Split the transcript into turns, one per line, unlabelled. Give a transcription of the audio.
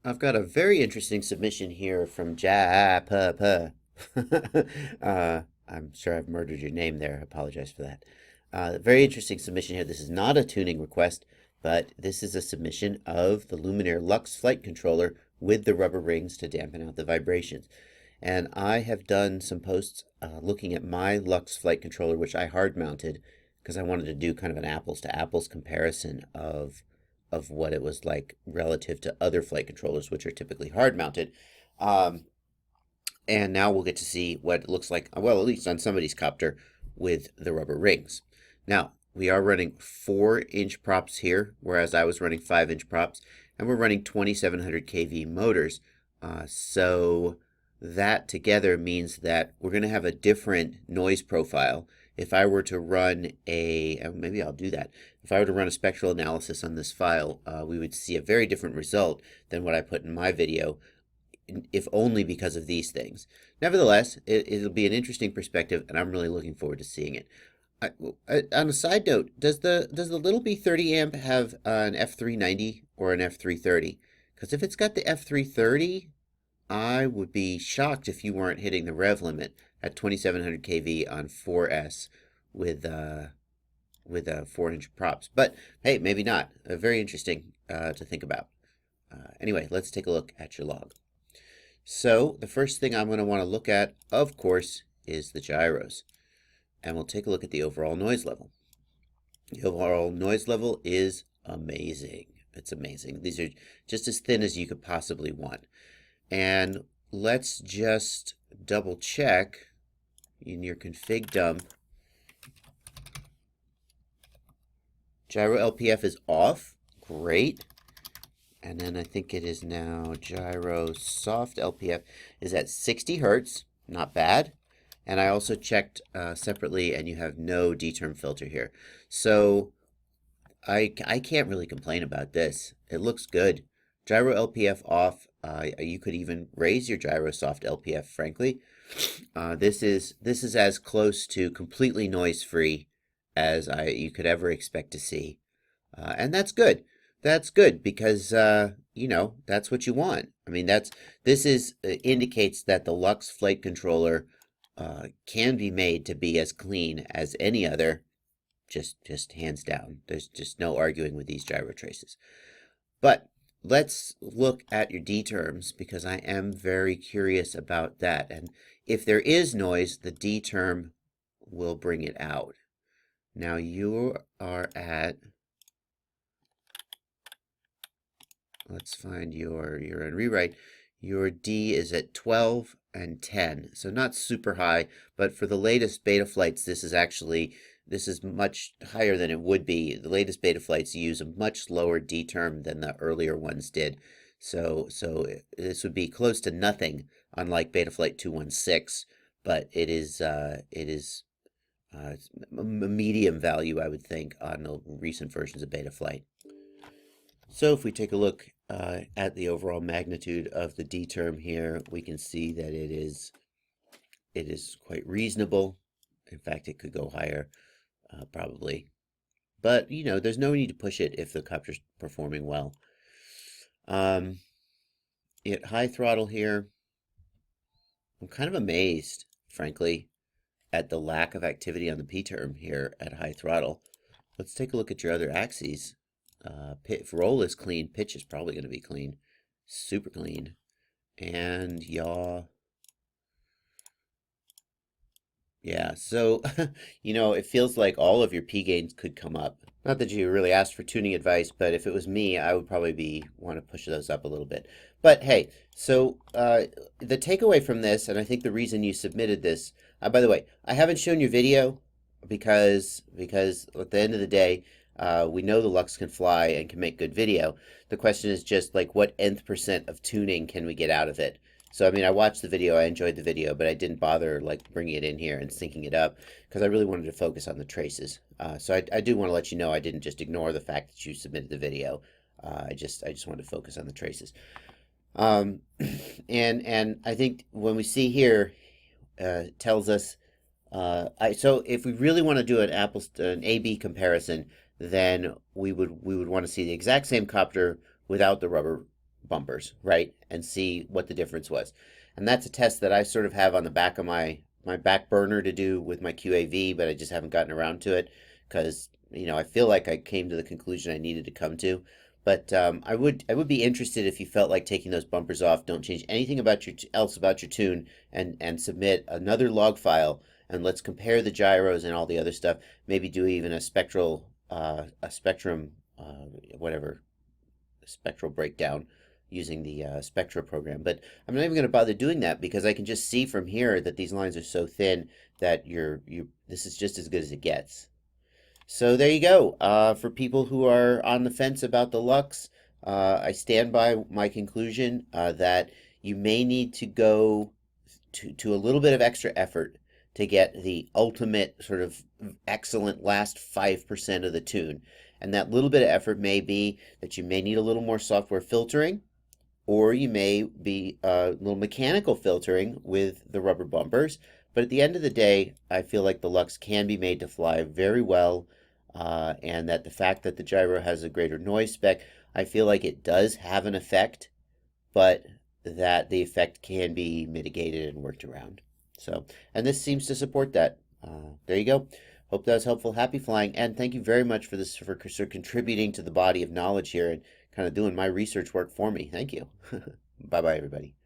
I've got a very interesting submission here from jaapp. I'm sure I've murdered your name there. I apologize for that. Very interesting submission here. This is not a tuning request, but this is a submission of the Luminaire Lux flight controller with the rubber rings to dampen out the vibrations. And I have done some posts looking at my Lux flight controller, which I hard mounted because I wanted to do kind of an apples to apples comparison of what it was like relative to other flight controllers, which are typically hard mounted. Um, and now we'll get to see what it looks like, well, at least on somebody's copter with the rubber rings. Now, we are running 4-inch props here, whereas I was running 5-inch props, and we're running 2700 kV motors. So that together means that we're going to have a different noise profile. If I were to run maybe I'll do that. If I were to run a spectral analysis on this file, we would see a very different result than what I put in my video, if only because of these things. Nevertheless, it'll be an interesting perspective, and I'm really looking forward to seeing it. On a side note, does the little B30 amp have an F390 or an F330? Because if it's got the F330, I would be shocked if you weren't hitting the rev limit at 2700 kV on 4S with 4-inch props. But hey, maybe not. Very interesting to think about. Anyway, let's take a look at your log. So the first thing I'm going to want to look at, of course, is the gyros. And we'll take a look at the overall noise level. The overall noise level is amazing. It's amazing. These are just as thin as you could possibly want. And let's just double check in your config dump. Gyro LPF is off. Great. And then I think it is now gyro soft LPF is at 60 hertz. Not bad. And I also checked separately, and you have no D-term filter here. So I can't really complain about this. It looks good. Gyro LPF off. You could even raise your gyro soft LPF, frankly. This is as close to completely noise-free as you could ever expect to see. And that's good. That's good because, that's what you want. I mean, this indicates that the Lux flight controller can be made to be as clean as any other, just hands down. There's just no arguing with these gyro traces. But let's look at your D terms because I am very curious about that. And if there is noise, the D term will bring it out. Now you are at, let's find you're in rewrite. Your D is at 12 and 10, so not super high, but for the latest beta flights, this is much higher than it would be. The latest beta flights use a much lower D term than the earlier ones did. So this would be close to nothing, unlike beta flight 216, but it is a medium value, I would think, on the recent versions of beta flight. So if we take a look at the overall magnitude of the D term here, we can see that it is quite reasonable. In fact, it could go higher, probably. But, there's no need to push it if the copter's performing well. At high throttle here, I'm kind of amazed, frankly, at the lack of activity on the P term here at high throttle. Let's take a look at your other axes. If roll is clean, pitch is probably going to be clean. Super clean. And yaw. Yeah, so, it feels like all of your P gains could come up. Not that you really asked for tuning advice, but if it was me, I would probably want to push those up a little bit. But hey, so the takeaway from this, and I think the reason you submitted this, by the way, I haven't shown your video because at the end of the day, we know the Lux can fly and can make good video. The question is just like what nth percent of tuning can we get out of it? So, I mean, I watched the video, I enjoyed the video, but I didn't bother like bringing it in here and syncing it up because I really wanted to focus on the traces. So I do want to let you know I didn't just ignore the fact that you submitted the video. I just wanted to focus on the traces. And I think when we see here, tells us, so if we really want to do an A/B comparison, then we would want to see the exact same copter without the rubber bumpers, right? And see what the difference was. And that's a test that I sort of have on the back of my back burner to do with my QAV, but I just haven't gotten around to it because, I feel like I came to the conclusion I needed to come to. But I would be interested if you felt like taking those bumpers off. Don't change anything else about your tune, and submit another log file, and let's compare the gyros and all the other stuff. Maybe do even a spectrum, whatever, spectral breakdown using the Spectra program. But I'm not even going to bother doing that because I can just see from here that these lines are so thin that this is just as good as it gets. So there you go. For people who are on the fence about the Lux, I stand by my conclusion that you may need to go to a little bit of extra effort to get the ultimate sort of excellent last 5% of the tune. And that little bit of effort may be that you may need a little more software filtering, or you may be a little mechanical filtering with the rubber bumpers. But at the end of the day, I feel like the Lux can be made to fly very well, and that the fact that the gyro has a greater noise spec, I feel like it does have an effect, but that the effect can be mitigated and worked around. So, and this seems to support that. There you go. Hope that was helpful. Happy flying, and thank you very much for contributing to the body of knowledge here and kind of doing my research work for me. Thank you. Bye bye, everybody.